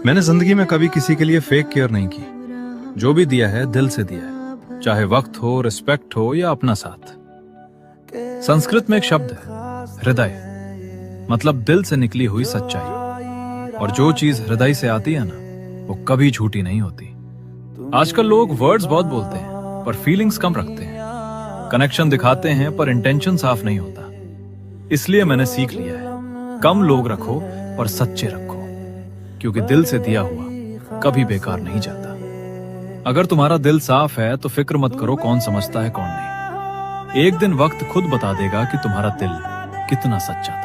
मैंने जिंदगी में कभी किसी के लिए फेक केयर नहीं की। जो भी दिया है दिल से दिया है, चाहे वक्त हो, रिस्पेक्ट हो या अपना साथ। संस्कृत में एक शब्द है हृदय, मतलब दिल से निकली हुई सच्चाई। और जो चीज हृदय से आती है ना, वो कभी झूठी नहीं होती। आजकल लोग वर्ड्स बहुत बोलते हैं पर फीलिंग्स कम रखते हैं। कनेक्शन दिखाते हैं पर इंटेंशन साफ नहीं होता। इसलिए मैंने सीख लिया है, कम लोग रखो और सच्चे रखो, क्योंकि दिल से दिया हुआ कभी बेकार नहीं जाता। अगर तुम्हारा दिल साफ है तो फिक्र मत करो कौन समझता है कौन नहीं। एक दिन वक्त खुद बता देगा कि तुम्हारा दिल कितना सच्चा था।